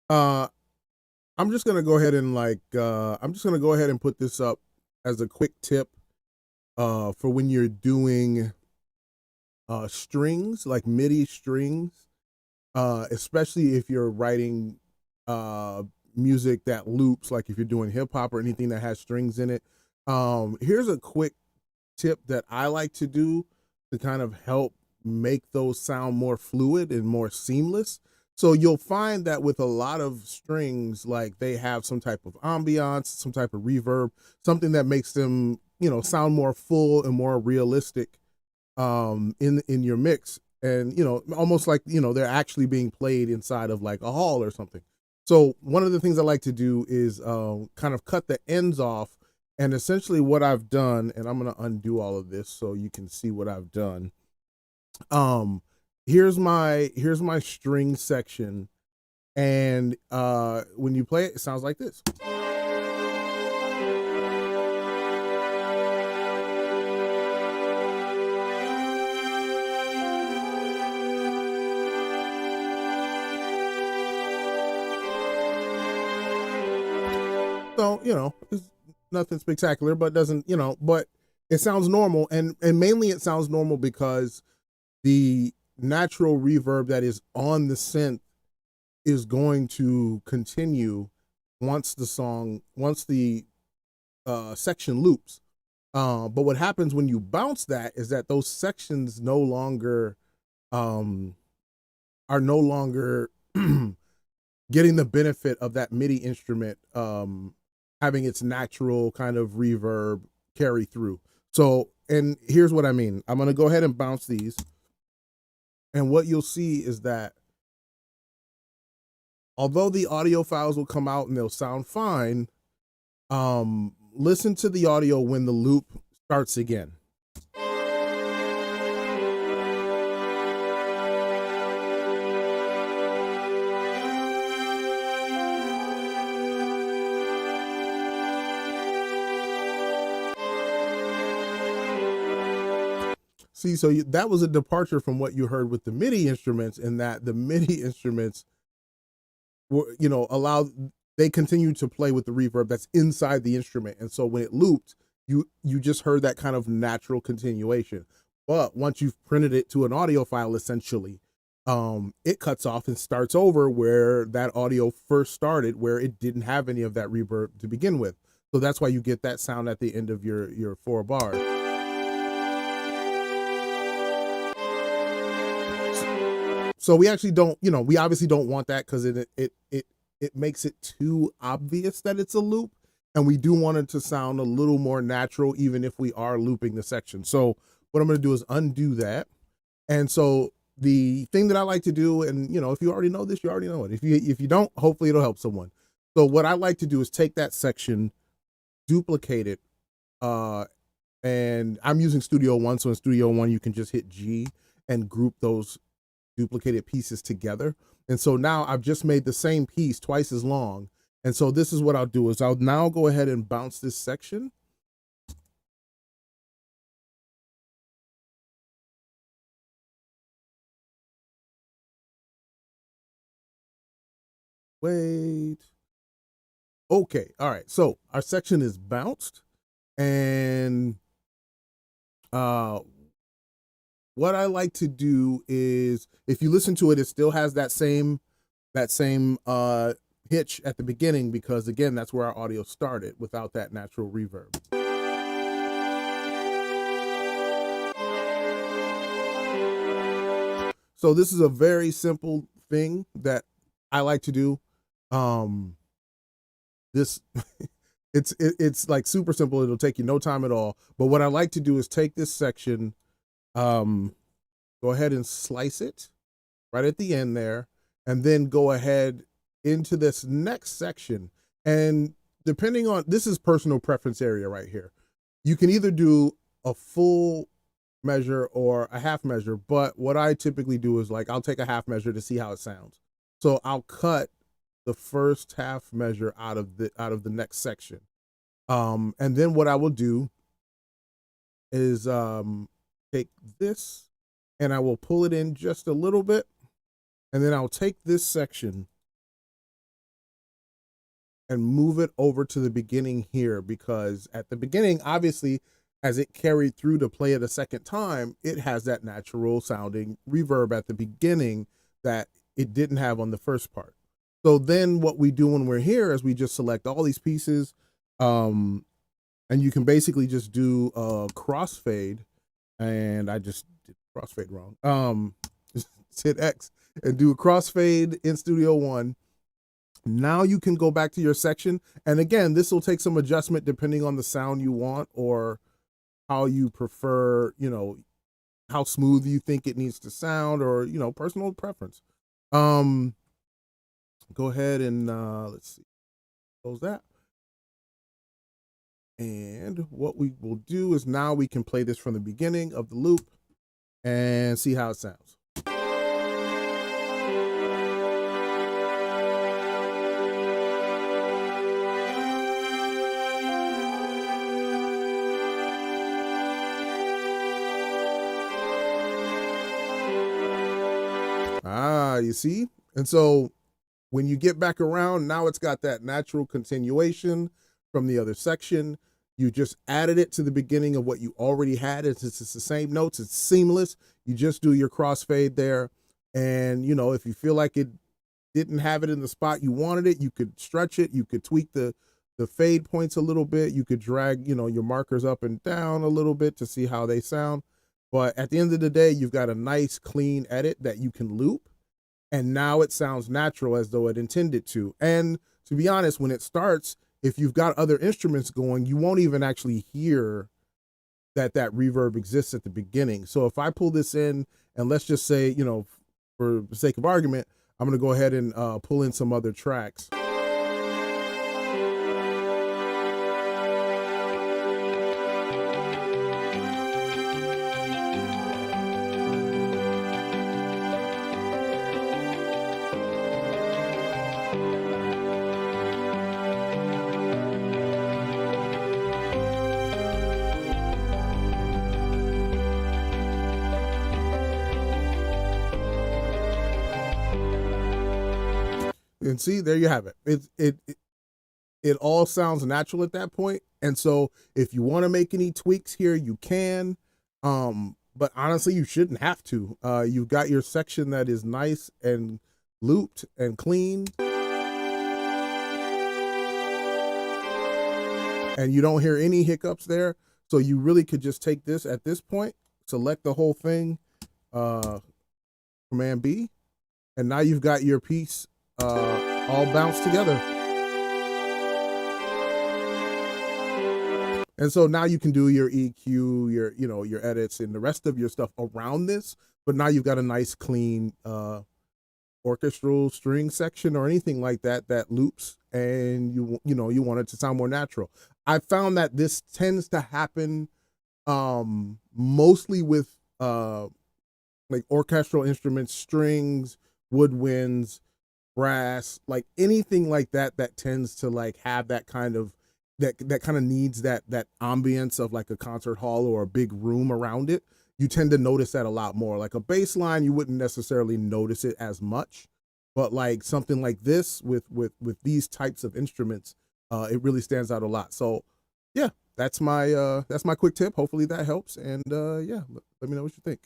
Uh, I'm just gonna go ahead and I'm just gonna go ahead and put this up as a quick tip for when you're doing strings, like MIDI strings, especially if you're writing uh, music that loops, like if you're doing hip hop or anything that has strings in it. Here's a quick tip that I like to do to kind of help make those sound more fluid and more seamless. So you'll find that with a lot of strings, like they have some type of ambiance, some type of reverb, something that makes them, sound more full and more realistic in your mix, and almost like they're actually being played inside of like a hall or something. So one of the things I like to do is kind of cut the ends off, and essentially what I've done, and I'm going to undo all of this so you can see what I've done. um here's my string section, and when you play it, it sounds like this. So, it's nothing spectacular, but doesn't, but it sounds normal. And mainly it sounds normal because the natural reverb that is on the synth is going to continue once the section loops. But what happens when you bounce that is that those sections no longer um, are no longer getting the benefit of that MIDI instrument having its natural kind of reverb carry through. So, and here's what I mean. I'm going to go ahead and bounce these. And what you'll see is that although the audio files will come out and they'll sound fine, listen to the audio when the loop starts again. See, so that was a departure from what you heard with the MIDI instruments, in that the MIDI instruments were, allow they continue to play with the reverb that's inside the instrument, and so when it looped, you just heard that kind of natural continuation. But once you've printed it to an audio file, essentially, it cuts off and starts over where that audio first started, where it didn't have any of that reverb to begin with. So that's why you get that sound at the end of your 4 bars. So we actually don't, we obviously don't want that, because it makes it too obvious that it's a loop, and we do want it to sound a little more natural, even if we are looping the section. So what I'm going to do is undo that. And so the thing that I like to do, and if you already know this, you already know it. If you don't, hopefully it'll help someone. So what I like to do is take that section, duplicate it, and I'm using Studio One. So in Studio One, you can just hit G and group those duplicated pieces together. And so now I've just made the same piece twice as long. And so this is what I'll do is I'll now go ahead and bounce this section. Wait. Okay. All right. So our section is bounced, and what I like to do is, if you listen to it, it still has that same hitch at the beginning, because again, that's where our audio started without that natural reverb. So this is a very simple thing that I like to do. This it's like super simple. It'll take you no time at all. But what I like to do is take this section, go ahead and slice it right at the end there, and then go ahead into this next section. And depending on, this is personal preference area right here. You can either do a full measure or a half measure, but what I typically do is, like, I'll take a half measure to see how it sounds. So I'll cut the first half measure out of the next section. And then what I will do is take this, and I will pull it in just a little bit, and then I'll take this section and move it over to the beginning here, because at the beginning, obviously, as it carried through to play it a second time, it has that natural sounding reverb at the beginning that it didn't have on the first part. So then what we do when we're here is we just select all these pieces, and you can basically just do a crossfade, and I just did crossfade wrong. Just hit X and do a crossfade in Studio One. Now you can go back to your section, and again, this will take some adjustment depending on the sound you want or how you prefer, how smooth you think it needs to sound, or personal preference. Go ahead and let's see, close that. And what we will do is now we can play this from the beginning of the loop and see how it sounds. You see? And so when you get back around, now it's got that natural continuation from the other section. You just added it to the beginning of what you already had. It's the same notes. It's seamless. You just do your crossfade there. And, if you feel like it didn't have it in the spot you wanted it, you could stretch it. You could tweak the fade points a little bit. You could drag, your markers up and down a little bit to see how they sound. But at the end of the day, you've got a nice clean edit that you can loop. And now it sounds natural as though it intended to. And to be honest, when it starts, if you've got other instruments going, you won't even actually hear that reverb exists at the beginning. So if I pull this in, and let's just say, for the sake of argument, I'm going to go ahead and pull in some other tracks. And see, there you have it. It all sounds natural at that point. And so if you want to make any tweaks here, you can. But honestly, you shouldn't have to. You've got your section that is nice and looped and clean. And you don't hear any hiccups there. So you really could just take this at this point, select the whole thing, Command B, and now you've got your piece all bounced together. And so now you can do your EQ, your edits and the rest of your stuff around this, but now you've got a nice clean orchestral string section or anything like that that loops, and you want it to sound more natural. I found that this tends to happen mostly with like orchestral instruments, strings, woodwinds, brass, like anything like that tends to like have that kind of that kind of needs that ambience of like a concert hall or a big room around it. You tend to notice that a lot more. Like a bass line, you wouldn't necessarily notice it as much, but like something like this with these types of instruments, it really stands out a lot. So yeah, that's my quick tip. Hopefully that helps, and yeah, let me know what you think.